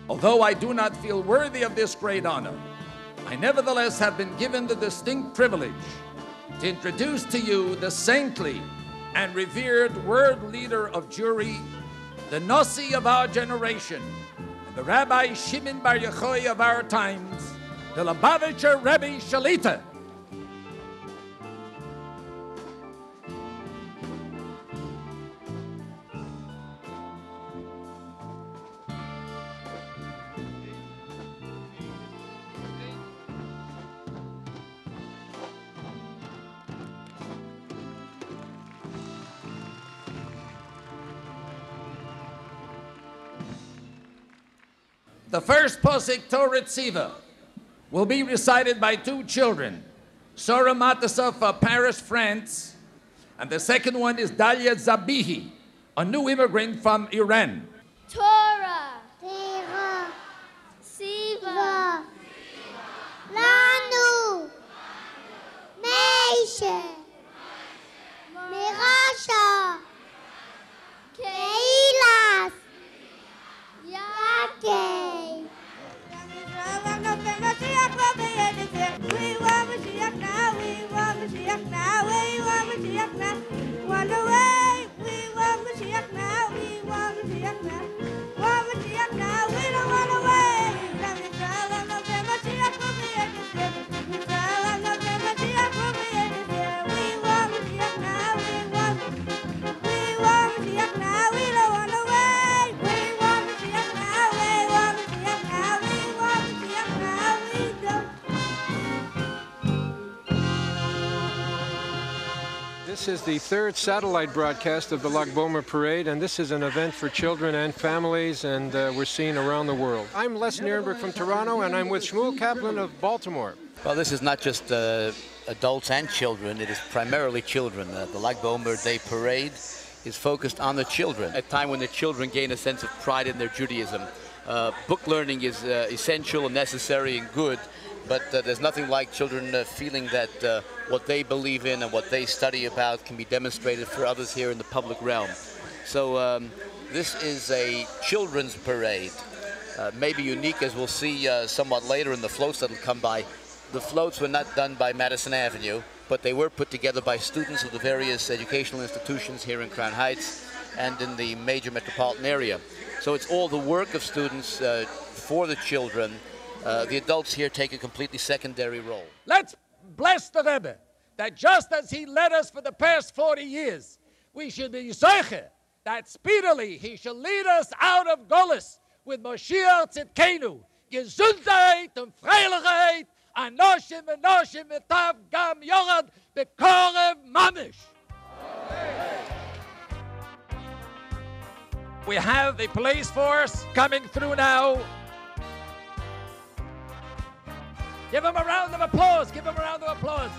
Although I do not feel worthy of this great honor, I nevertheless have been given the distinct privilege to introduce to you the saintly and revered world leader of Jewry, the Nasi of our generation, and the Rabbi Shimon Bar Yochai of our times, the Lubavitcher Rebbe Shalita. The first Posik Torah Tziva will be recited by two children, Sora Matasa of Paris, France, and the second one is Dalia Zabihi, a new immigrant from Iran. Torah, Tziva, Lanu, Meishe, Mirasha, Keilas, Yake. This is the third satellite broadcast of the Lag Parade, and this is an event for children and families, and we're seen around the world. I'm Les Nierenberg from Toronto, and I'm with Shmuel Kaplan of Baltimore. Well, this is not just adults and children, it is primarily children. The Lag Day Parade is focused on the children, a time when the children gain a sense of pride in their Judaism. Book learning is essential and necessary and good, but there's nothing like children feeling that what they believe in and what they study about can be demonstrated for others here in the public realm. So this is a children's parade, maybe unique, as we'll see somewhat later in the floats that will come by. The floats were not done by Madison Avenue, but they were put together by students of the various educational institutions here in Crown Heights and in the major metropolitan area. So it's all the work of students for the children. The adults here take a completely secondary role. Let's bless the Rebbe that just as he led us for the past 40 years, we should be zeicher that speedily he shall lead us out of Golus with Moshiach Tzidkenu, Gesundheit und Freilichkeit, Anoshim v'noshim v'tav gam yorad b'korev mamish. We have the police force coming through now. Give them a round of applause. Give them a round of applause.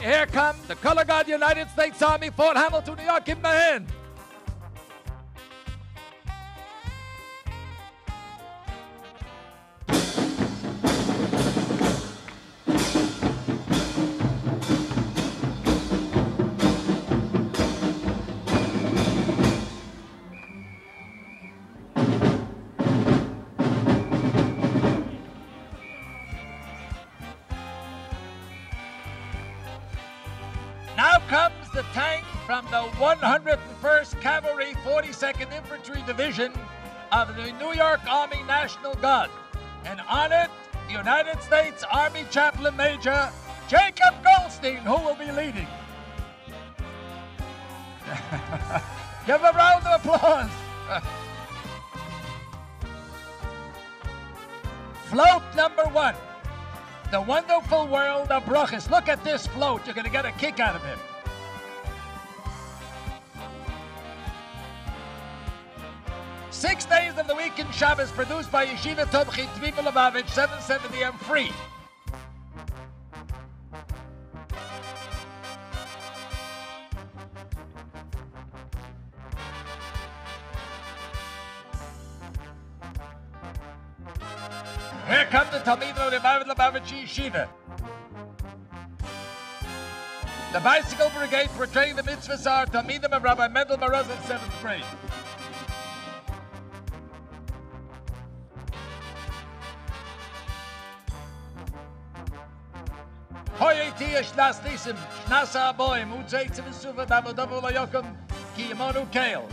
Here come the Color Guard United States Army, Fort Hamilton, New York. Give them a hand. From the 101st Cavalry 42nd Infantry Division of the New York Army National Guard. And on it, the United States Army Chaplain Major Jacob Goldstein, who will be leading. Give a round of applause. Float number 1, the wonderful world of brachas. Look at this float. You're going to get a kick out of it. 6 days of the week in Shabbos, produced by Yeshiva Tomchi Tvi Meliubavitch, 770 AM free. Here comes the Talmido of Lubavitch Yeshiva. The bicycle brigade portraying the mitzvahs are Tלמידו of Rabbi Mendel Morozov, 7th grade. Hoyeti Shnas Nisim, Shnasa Aboim, Utzeitzim Suva, Dabodovo Layokum, Kiyamonu Kale.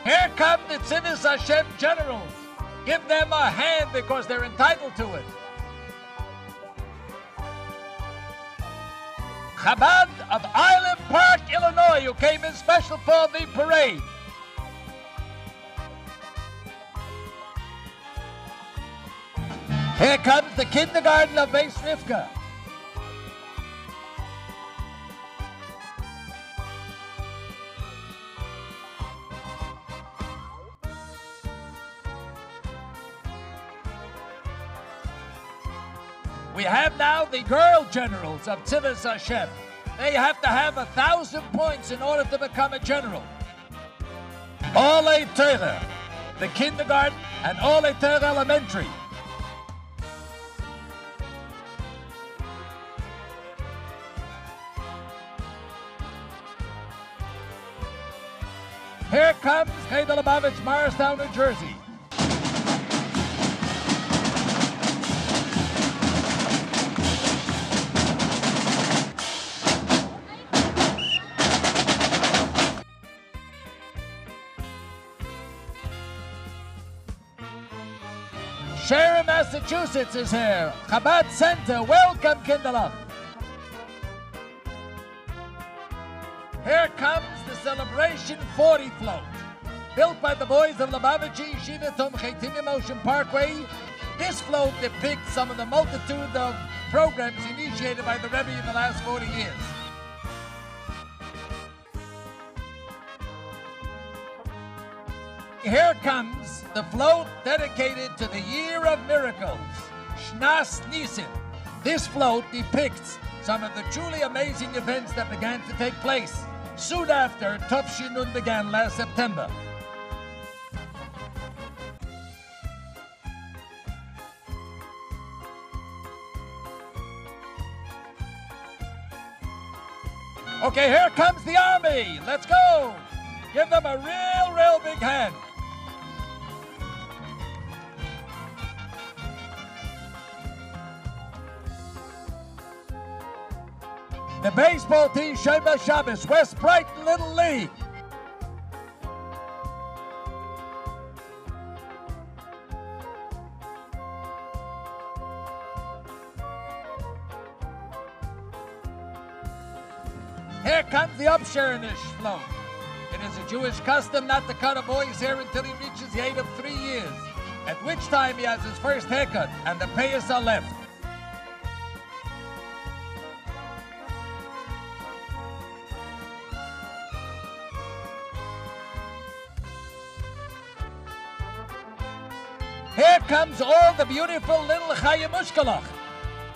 Here come the Tzivos Hashem generals. Give them a hand because they're entitled to it. Chabad of Island Park, Illinois, who came in special for the parade. Here comes the kindergarten of Beis Rivka. We have now the girl generals of Tzivos Hashem. They have to have 1,000 points in order to become a general. Ole Torah, the kindergarten, and Ole Torah elementary. Here comes Lubavitch, Morristown, New Jersey. Sharon, Massachusetts is here. Chabad Center, welcome, Kinderlach. Here comes the Celebration 40 float. Built by the boys of Lubavitch Yeshiva Tomchei Timim Ocean Parkway, this float depicts some of the multitude of programs initiated by the Rebbe in the last 40 years. Here comes the float dedicated to the Year of Miracles, Shnas Nisim. This float depicts some of the truly amazing events that began to take place soon after Tov Shinun began last September. Okay, here comes the Army. Let's go. Give them a real big hand. The baseball team, Shema Shabbos, West Brighton Little League. Here comes the Upsherinish float. It is a Jewish custom not to cut a boy's hair until he reaches the age of 3 years, at which time he has his first haircut and the payas are left. Here comes all the beautiful little Chayimushkalach.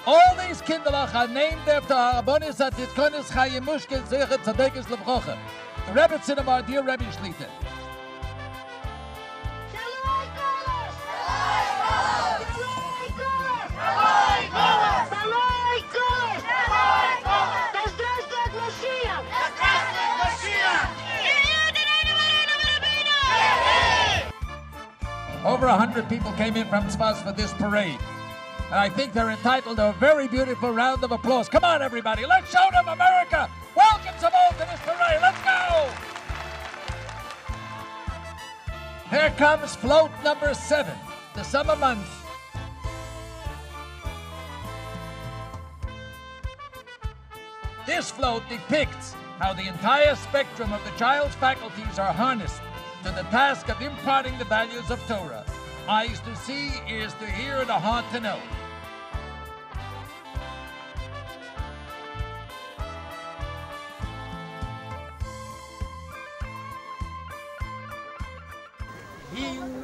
All these kinderlach are named after Arabonis Atitkonis Chayimushka Zecher Tzadekis Levchocha. The Rebbetzin of our dear Rebbe Shlita. Over 100 people came in from Tzfas for this parade. And I think they're entitled to a very beautiful round of applause. Come on, everybody. Let's show them America. Welcome them all to this parade. Let's go. Here comes float number 7, the summer months. This float depicts how the entire spectrum of the child's faculties are harnessed to the task of imparting the values of Torah. Eyes to see, ears to hear, and a heart to know. Hine